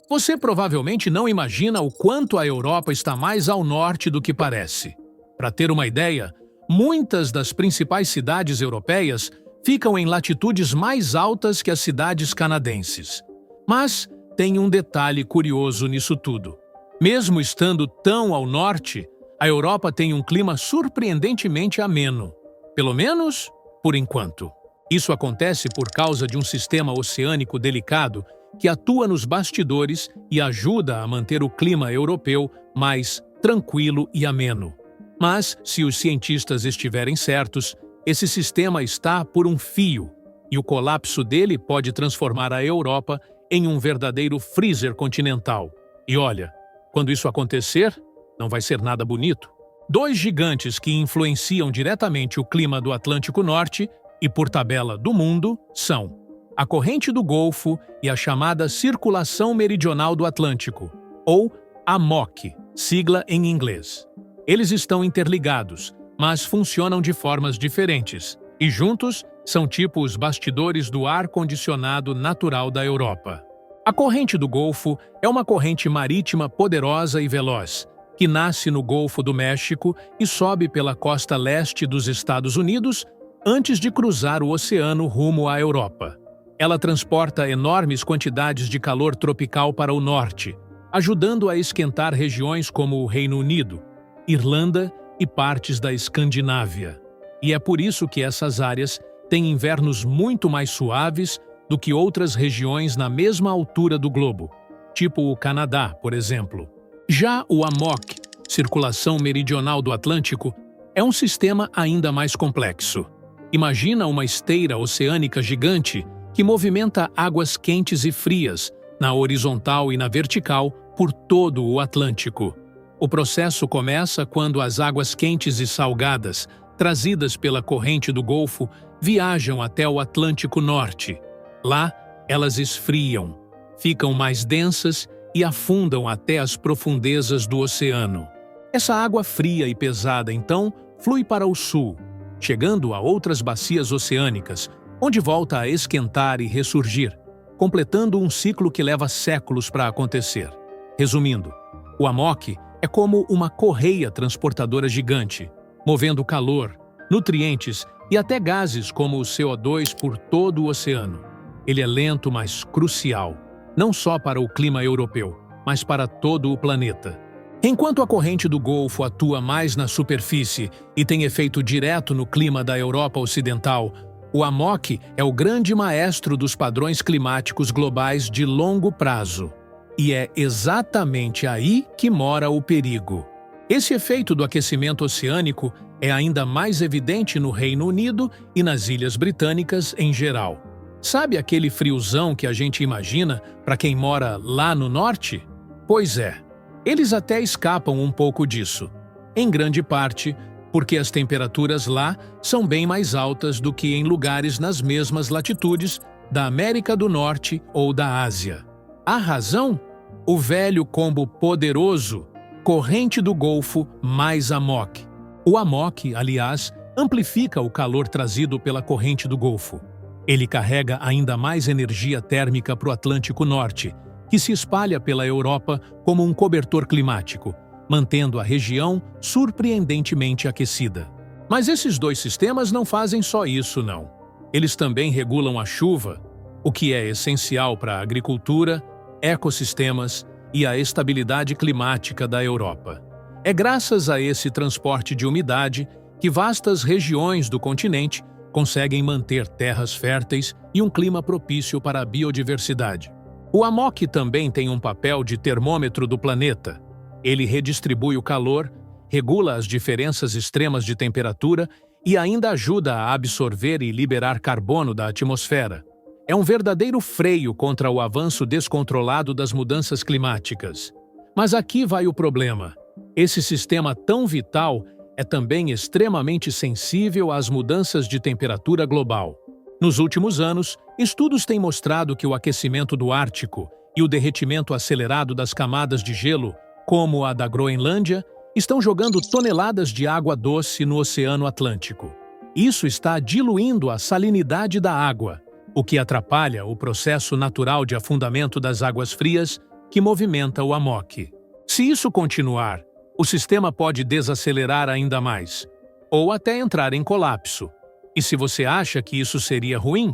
Você provavelmente não imagina o quanto a Europa está mais ao norte do que parece. Para ter uma ideia, muitas das principais cidades europeias ficam em latitudes mais altas que as cidades canadenses. Mas tem um detalhe curioso nisso tudo. Mesmo estando tão ao norte, a Europa tem um clima surpreendentemente ameno. Pelo menos, por enquanto. Isso acontece por causa de um sistema oceânico delicado que atua nos bastidores e ajuda a manter o clima europeu mais tranquilo e ameno. Mas, se os cientistas estiverem certos, esse sistema está por um fio, e o colapso dele pode transformar a Europa em um verdadeiro freezer continental. E olha, quando isso acontecer, não vai ser nada bonito. Dois gigantes que influenciam diretamente o clima do Atlântico Norte e, por tabela, do mundo, são a corrente do Golfo e a chamada Circulação Meridional do Atlântico, ou AMOC, sigla em inglês. Eles estão interligados, mas funcionam de formas diferentes, e juntos são tipo os bastidores do ar-condicionado natural da Europa. A corrente do Golfo é uma corrente marítima poderosa e veloz, que nasce no Golfo do México e sobe pela costa leste dos Estados Unidos antes de cruzar o oceano rumo à Europa. Ela transporta enormes quantidades de calor tropical para o norte, ajudando a esquentar regiões como o Reino Unido, Irlanda e partes da Escandinávia. E é por isso que essas áreas têm invernos muito mais suaves do que outras regiões na mesma altura do globo, tipo o Canadá, por exemplo. Já o AMOC, Circulação Meridional do Atlântico, é um sistema ainda mais complexo. Imagina uma esteira oceânica gigante que movimenta águas quentes e frias, na horizontal e na vertical, por todo o Atlântico. O processo começa quando as águas quentes e salgadas, trazidas pela corrente do Golfo, viajam até o Atlântico Norte. Lá, elas esfriam, ficam mais densas e afundam até as profundezas do oceano. Essa água fria e pesada, então, flui para o sul, chegando a outras bacias oceânicas, onde volta a esquentar e ressurgir, completando um ciclo que leva séculos para acontecer. Resumindo, o AMOC é como uma correia transportadora gigante, movendo calor, nutrientes e até gases como o CO2 por todo o oceano. Ele é lento, mas crucial, não só para o clima europeu, mas para todo o planeta. Enquanto a corrente do Golfo atua mais na superfície e tem efeito direto no clima da Europa Ocidental, o AMOC é o grande maestro dos padrões climáticos globais de longo prazo. E é exatamente aí que mora o perigo. Esse efeito do aquecimento oceânico é ainda mais evidente no Reino Unido e nas Ilhas Britânicas em geral. Sabe aquele friozão que a gente imagina para quem mora lá no norte? Pois é, eles até escapam um pouco disso. Em grande parte, porque as temperaturas lá são bem mais altas do que em lugares nas mesmas latitudes da América do Norte ou da Ásia. A razão? O velho combo poderoso, corrente do Golfo mais AMOC. O AMOC, aliás, amplifica o calor trazido pela corrente do Golfo. Ele carrega ainda mais energia térmica para o Atlântico Norte, que se espalha pela Europa como um cobertor climático, mantendo a região surpreendentemente aquecida. Mas esses dois sistemas não fazem só isso, não. Eles também regulam a chuva, o que é essencial para a agricultura, ecossistemas e a estabilidade climática da Europa. É graças a esse transporte de umidade que vastas regiões do continente conseguem manter terras férteis e um clima propício para a biodiversidade. O AMOC também tem um papel de termômetro do planeta. Ele redistribui o calor, regula as diferenças extremas de temperatura e ainda ajuda a absorver e liberar carbono da atmosfera. É um verdadeiro freio contra o avanço descontrolado das mudanças climáticas. Mas aqui vai o problema. Esse sistema tão vital é também extremamente sensível às mudanças de temperatura global. Nos últimos anos, estudos têm mostrado que o aquecimento do Ártico e o derretimento acelerado das camadas de gelo, como a da Groenlândia, estão jogando toneladas de água doce no Oceano Atlântico. Isso está diluindo a salinidade da água, o que atrapalha o processo natural de afundamento das águas frias que movimenta o amok. Se isso continuar, o sistema pode desacelerar ainda mais, ou até entrar em colapso. E se você acha que isso seria ruim?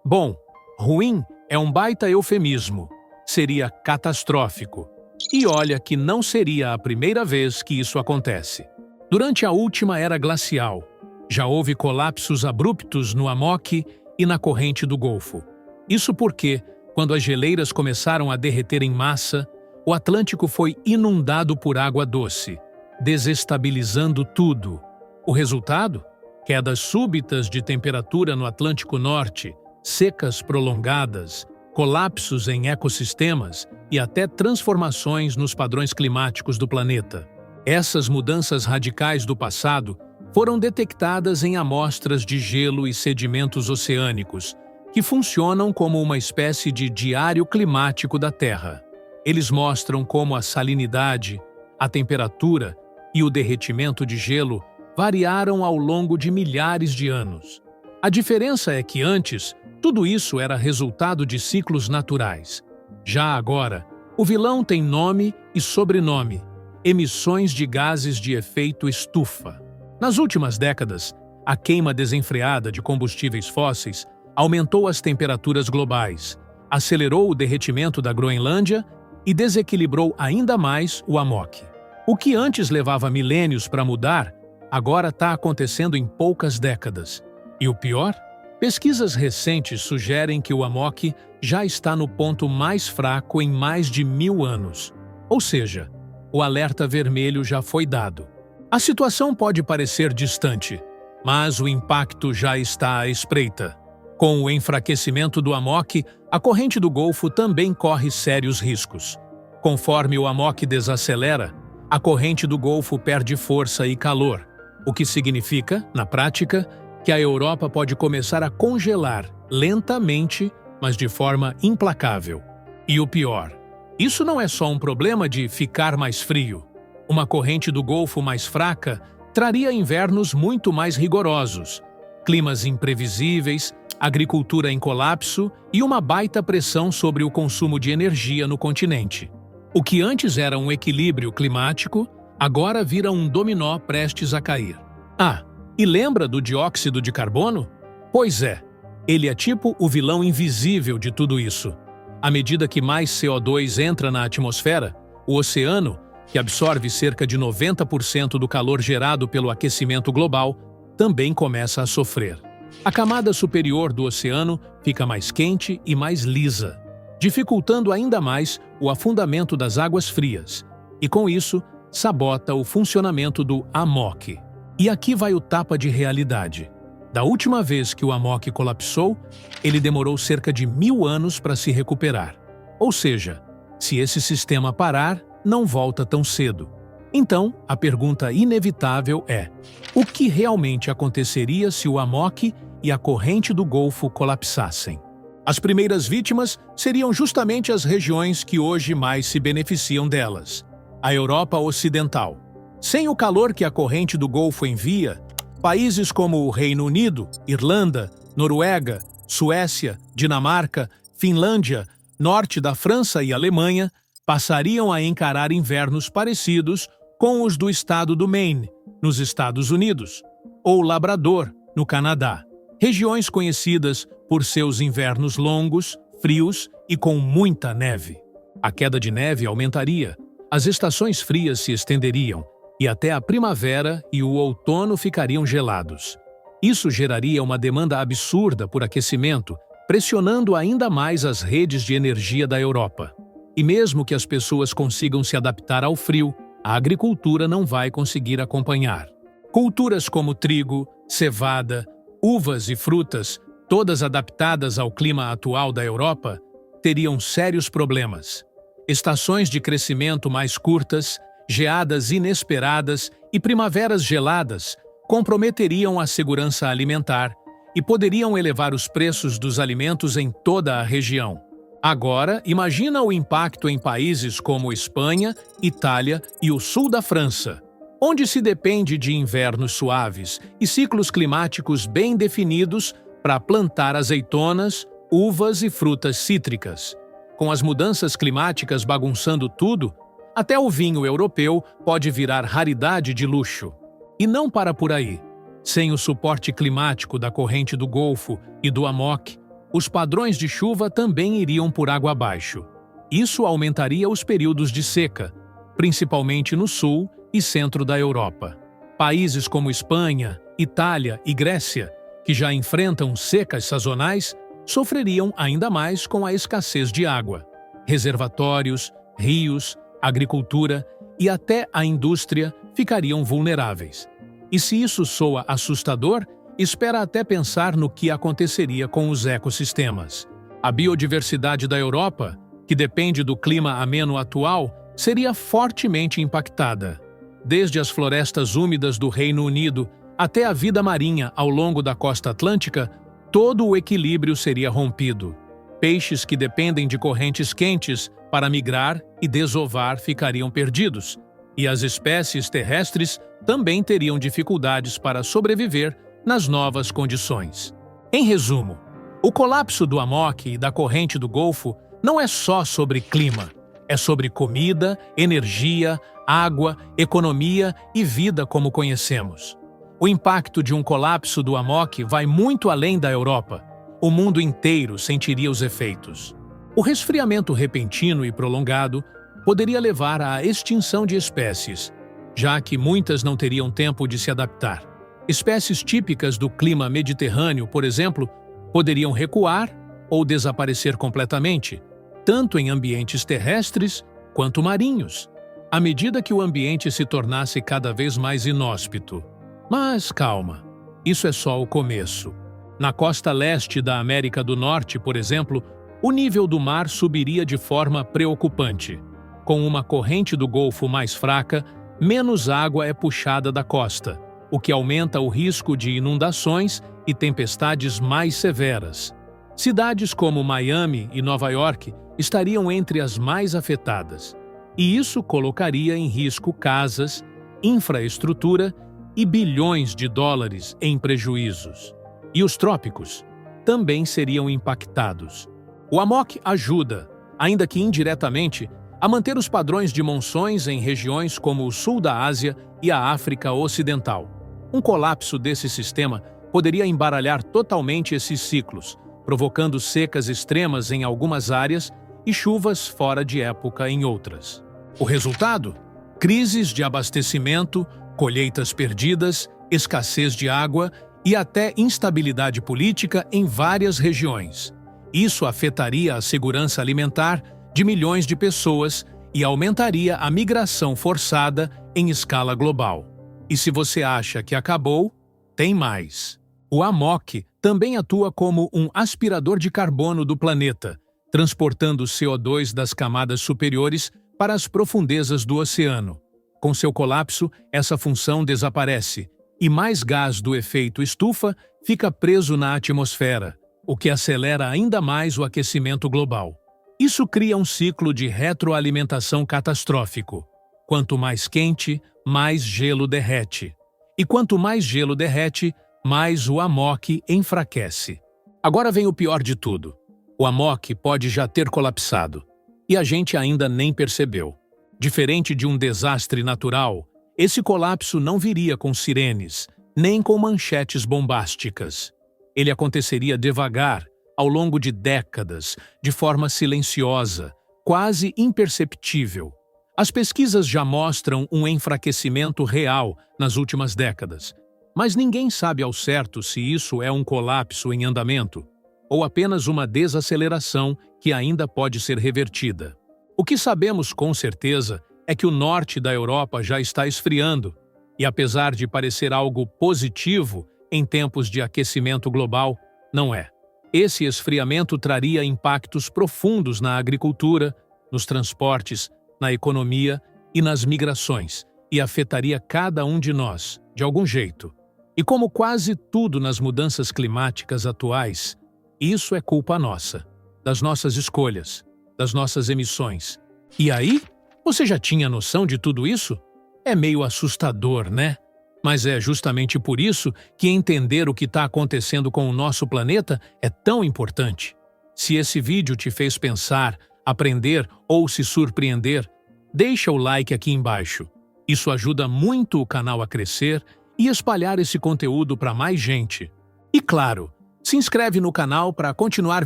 Bom, ruim é um baita eufemismo. Seria catastrófico. E olha que não seria a primeira vez que isso acontece. Durante a última era glacial, já houve colapsos abruptos no amok e na corrente do Golfo. Isso porque, quando as geleiras começaram a derreter em massa, o Atlântico foi inundado por água doce, desestabilizando tudo. O resultado? Quedas súbitas de temperatura no Atlântico Norte, secas prolongadas, colapsos em ecossistemas e até transformações nos padrões climáticos do planeta. Essas mudanças radicais do passado foram detectadas em amostras de gelo e sedimentos oceânicos, que funcionam como uma espécie de diário climático da Terra. Eles mostram como a salinidade, a temperatura e o derretimento de gelo variaram ao longo de milhares de anos. A diferença é que antes, tudo isso era resultado de ciclos naturais. Já agora, o vilão tem nome e sobrenome: emissões de gases de efeito estufa. Nas últimas décadas, a queima desenfreada de combustíveis fósseis aumentou as temperaturas globais, acelerou o derretimento da Groenlândia e desequilibrou ainda mais o amok. O que antes levava milênios para mudar, agora está acontecendo em poucas décadas. E o pior? Pesquisas recentes sugerem que o amok já está no ponto mais fraco em mais de 1000 anos. Ou seja, o alerta vermelho já foi dado. A situação pode parecer distante, mas o impacto já está à espreita. Com o enfraquecimento do amok, a corrente do Golfo também corre sérios riscos. Conforme o amok desacelera, a corrente do Golfo perde força e calor, o que significa, na prática, que a Europa pode começar a congelar lentamente, mas de forma implacável. E o pior, isso não é só um problema de ficar mais frio. Uma corrente do Golfo mais fraca traria invernos muito mais rigorosos, climas imprevisíveis, agricultura em colapso e uma baita pressão sobre o consumo de energia no continente. O que antes era um equilíbrio climático, agora vira um dominó prestes a cair. Ah, e lembra do dióxido de carbono? Pois é, ele é tipo o vilão invisível de tudo isso. À medida que mais CO2 entra na atmosfera, o oceano, que absorve cerca de 90% do calor gerado pelo aquecimento global, também começa a sofrer. A camada superior do oceano fica mais quente e mais lisa, dificultando ainda mais o afundamento das águas frias, e com isso, sabota o funcionamento do amok. E aqui vai o tapa de realidade. Da última vez que o amok colapsou, ele demorou cerca de 1000 anos para se recuperar. Ou seja, se esse sistema parar, não volta tão cedo. Então, a pergunta inevitável é: o que realmente aconteceria se o amok e a corrente do Golfo colapsassem? As primeiras vítimas seriam justamente as regiões que hoje mais se beneficiam delas: a Europa Ocidental. Sem o calor que a corrente do Golfo envia, países como o Reino Unido, Irlanda, Noruega, Suécia, Dinamarca, Finlândia, norte da França e Alemanha passariam a encarar invernos parecidos com os do estado do Maine, nos Estados Unidos, ou Labrador, no Canadá, regiões conhecidas por seus invernos longos, frios e com muita neve. A queda de neve aumentaria, as estações frias se estenderiam e até a primavera e o outono ficariam gelados. Isso geraria uma demanda absurda por aquecimento, pressionando ainda mais as redes de energia da Europa. E mesmo que as pessoas consigam se adaptar ao frio, a agricultura não vai conseguir acompanhar. Culturas como trigo, cevada, uvas e frutas, todas adaptadas ao clima atual da Europa, teriam sérios problemas. Estações de crescimento mais curtas, geadas inesperadas e primaveras geladas comprometeriam a segurança alimentar e poderiam elevar os preços dos alimentos em toda a região. Agora, imagina o impacto em países como Espanha, Itália e o sul da França, onde se depende de invernos suaves e ciclos climáticos bem definidos para plantar azeitonas, uvas e frutas cítricas. Com as mudanças climáticas bagunçando tudo, até o vinho europeu pode virar raridade de luxo. E não para por aí. Sem o suporte climático da corrente do Golfo e do Amok, os padrões de chuva também iriam por água abaixo. Isso aumentaria os períodos de seca, principalmente no sul e centro da Europa. Países como Espanha, Itália e Grécia, que já enfrentam secas sazonais, sofreriam ainda mais com a escassez de água. Reservatórios, rios, agricultura e até a indústria ficariam vulneráveis. E se isso soa assustador, espera até pensar no que aconteceria com os ecossistemas. A biodiversidade da Europa, que depende do clima ameno atual, seria fortemente impactada. Desde as florestas úmidas do Reino Unido até a vida marinha ao longo da costa atlântica, todo o equilíbrio seria rompido. Peixes que dependem de correntes quentes para migrar e desovar ficariam perdidos, e as espécies terrestres também teriam dificuldades para sobreviver nas novas condições. Em resumo, o colapso do Amok e da corrente do Golfo não é só sobre clima, é sobre comida, energia, água, economia e vida como conhecemos. O impacto de um colapso do Amok vai muito além da Europa. O mundo inteiro sentiria os efeitos. O resfriamento repentino e prolongado poderia levar à extinção de espécies, já que muitas não teriam tempo de se adaptar. Espécies típicas do clima mediterrâneo, por exemplo, poderiam recuar ou desaparecer completamente, tanto em ambientes terrestres quanto marinhos, à medida que o ambiente se tornasse cada vez mais inóspito. Mas calma, isso é só o começo. Na costa leste da América do Norte, por exemplo, o nível do mar subiria de forma preocupante. Com uma corrente do Golfo mais fraca, menos água é puxada da costa, o que aumenta o risco de inundações e tempestades mais severas. Cidades como Miami e Nova York estariam entre as mais afetadas, e isso colocaria em risco casas, infraestrutura e bilhões de dólares em prejuízos. E os trópicos também seriam impactados. O Amok ajuda, ainda que indiretamente, a manter os padrões de monções em regiões como o sul da Ásia e a África Ocidental. Um colapso desse sistema poderia embaralhar totalmente esses ciclos, provocando secas extremas em algumas áreas e chuvas fora de época em outras. O resultado? Crises de abastecimento, colheitas perdidas, escassez de água e até instabilidade política em várias regiões. Isso afetaria a segurança alimentar de milhões de pessoas e aumentaria a migração forçada em escala global. E se você acha que acabou, tem mais. O Amok também atua como um aspirador de carbono do planeta, transportando o CO2 das camadas superiores para as profundezas do oceano. Com seu colapso, essa função desaparece, e mais gás do efeito estufa fica preso na atmosfera, o que acelera ainda mais o aquecimento global. Isso cria um ciclo de retroalimentação catastrófico. Quanto mais quente, mais gelo derrete. E quanto mais gelo derrete, mais o Amok enfraquece. Agora vem o pior de tudo. O Amok pode já ter colapsado, e a gente ainda nem percebeu. Diferente de um desastre natural, esse colapso não viria com sirenes, nem com manchetes bombásticas. Ele aconteceria devagar, ao longo de décadas, de forma silenciosa, quase imperceptível. As pesquisas já mostram um enfraquecimento real nas últimas décadas, mas ninguém sabe ao certo se isso é um colapso em andamento ou apenas uma desaceleração que ainda pode ser revertida. O que sabemos com certeza é que o norte da Europa já está esfriando, e apesar de parecer algo positivo em tempos de aquecimento global, não é. Esse esfriamento traria impactos profundos na agricultura, nos transportes, na economia e nas migrações, e afetaria cada um de nós, de algum jeito. E como quase tudo nas mudanças climáticas atuais, isso é culpa nossa, das nossas escolhas, das nossas emissões. E aí, você já tinha noção de tudo isso? É meio assustador, né? Mas é justamente por isso que entender o que está acontecendo com o nosso planeta é tão importante. Se esse vídeo te fez pensar, aprender ou se surpreender, deixa o like aqui embaixo. Isso ajuda muito o canal a crescer e espalhar esse conteúdo para mais gente. E claro, se inscreve no canal para continuar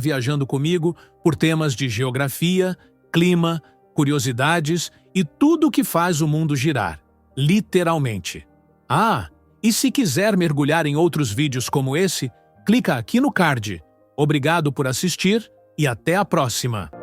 viajando comigo por temas de geografia, clima, curiosidades e tudo o que faz o mundo girar, literalmente. Ah, e se quiser mergulhar em outros vídeos como esse, clica aqui no card. Obrigado por assistir e até a próxima!